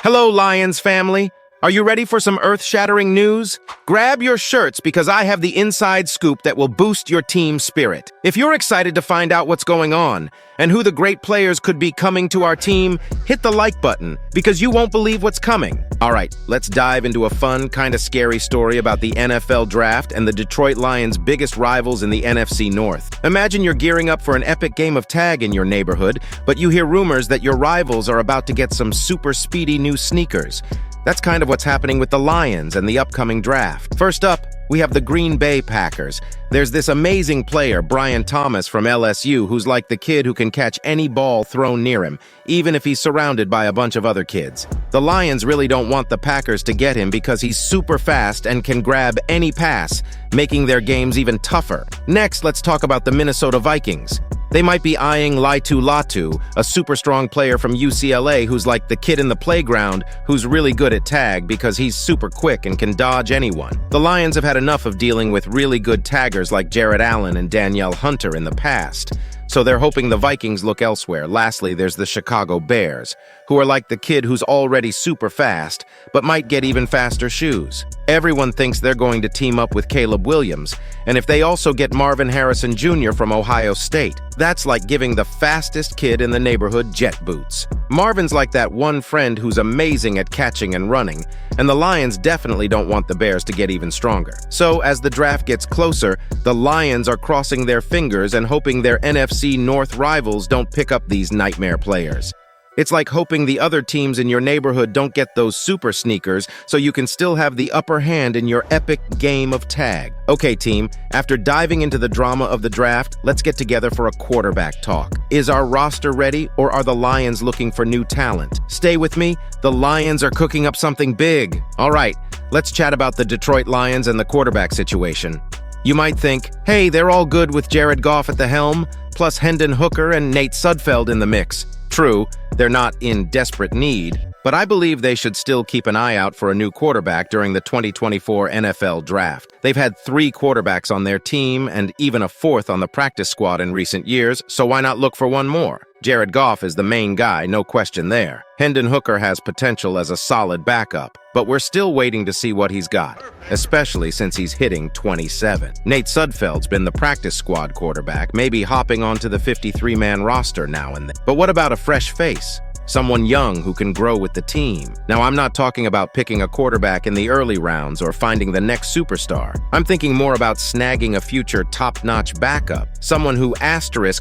Hello, Lions family. Are you ready for some earth-shattering news? Grab your shirts because I have the inside scoop that will boost your team's spirit. If you're excited to find out what's going on and who the great players could be coming to our team, hit the like button because you won't believe what's coming. All right, let's dive into a fun, kind of scary story about the NFL draft and the Detroit Lions' biggest rivals in the NFC North. Imagine you're gearing up for an epic game of tag in your neighborhood, but you hear rumors that your rivals are about to get some super speedy new sneakers. That's kind of what's happening with the Lions and the upcoming draft. First up, we have the Green Bay Packers. There's this amazing player, Brian Thomas from LSU, who's like the kid who can catch any ball thrown near him, even if he's surrounded by a bunch of other kids. The Lions really don't want the Packers to get him because he's super fast and can grab any pass, making their games even tougher. Next, let's talk about the Minnesota Vikings. They might be eyeing Laiatu Latu, a super strong player from UCLA who's like the kid in the playground who's really good at tag because he's super quick and can dodge anyone. The Lions have had enough of dealing with really good taggers like Jared Allen and Danielle Hunter in the past, so they're hoping the Vikings look elsewhere. Lastly, there's the Chicago Bears, who are like the kid who's already super fast, but might get even faster shoes. Everyone thinks they're going to team up with Caleb Williams, and if they also get Marvin Harrison Jr. from Ohio State, that's like giving the fastest kid in the neighborhood jet boots. Marvin's like that one friend who's amazing at catching and running, and the Lions definitely don't want the Bears to get even stronger. So as the draft gets closer, the Lions are crossing their fingers and hoping their NFC North rivals don't pick up these nightmare players. It's like hoping the other teams in your neighborhood don't get those super sneakers so you can still have the upper hand in your epic game of tag. Okay, team, after diving into the drama of the draft, let's get together for a quarterback talk. Is our roster ready, or are the Lions looking for new talent? Stay with me, the Lions are cooking up something big. All right, let's chat about the Detroit Lions and the quarterback situation. You might think, hey, they're all good with Jared Goff at the helm, plus Hendon Hooker and Nate Sudfeld in the mix. True, they're not in desperate need, but I believe they should still keep an eye out for a new quarterback during the 2024 NFL Draft. They've had 3 quarterbacks on their team and even a 4th on the practice squad in recent years, so why not look for one more? Jared Goff is the main guy, no question there. Hendon Hooker has potential as a solid backup, but we're still waiting to see what he's got, especially since he's hitting 27. Nate Sudfeld's been the practice squad quarterback, maybe hopping onto the 53-man roster now and then. But what about a fresh face? Someone young who can grow with the team. Now, I'm not talking about picking a quarterback in the early rounds or finding the next superstar. I'm thinking more about snagging a future top-notch backup, someone who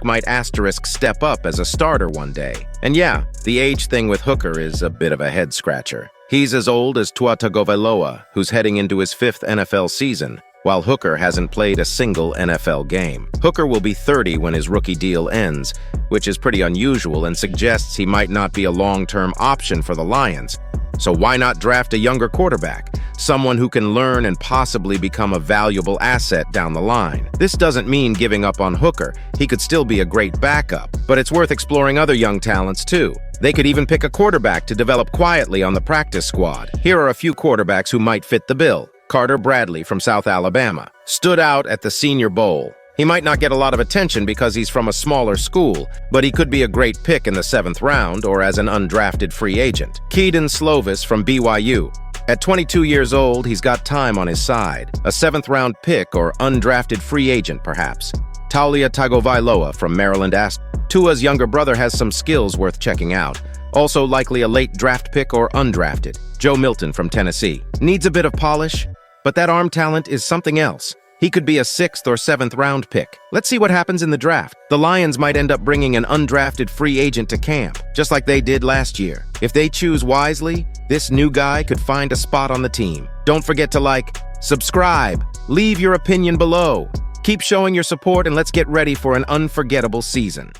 might step up as a starter one day. And yeah, the age thing with Hooker is a bit of a head-scratcher. He's as old as Tua Tagovailoa, who's heading into his 5th NFL season, while Hooker hasn't played a single NFL game. Hooker will be 30 when his rookie deal ends, which is pretty unusual and suggests he might not be a long-term option for the Lions. So why not draft a younger quarterback, someone who can learn and possibly become a valuable asset down the line? This doesn't mean giving up on Hooker. He could still be a great backup, but it's worth exploring other young talents too. They could even pick a quarterback to develop quietly on the practice squad. Here are a few quarterbacks who might fit the bill. Carter Bradley from South Alabama stood out at the Senior Bowl. He might not get a lot of attention because he's from a smaller school, but he could be a great pick in the 7th round or as an undrafted free agent. Kedon Slovis from BYU. At 22 years old, he's got time on his side. A 7th-round pick or undrafted free agent, perhaps. Taulia Tagovailoa from Maryland. Tua's younger brother has some skills worth checking out. Also likely a late draft pick or undrafted. Joe Milton from Tennessee. Needs a bit of polish, but that arm talent is something else. He could be a 6th or 7th round pick. Let's see what happens in the draft. The Lions might end up bringing an undrafted free agent to camp, just like they did last year. If they choose wisely, this new guy could find a spot on the team. Don't forget to like, subscribe, leave your opinion below. Keep showing your support and let's get ready for an unforgettable season.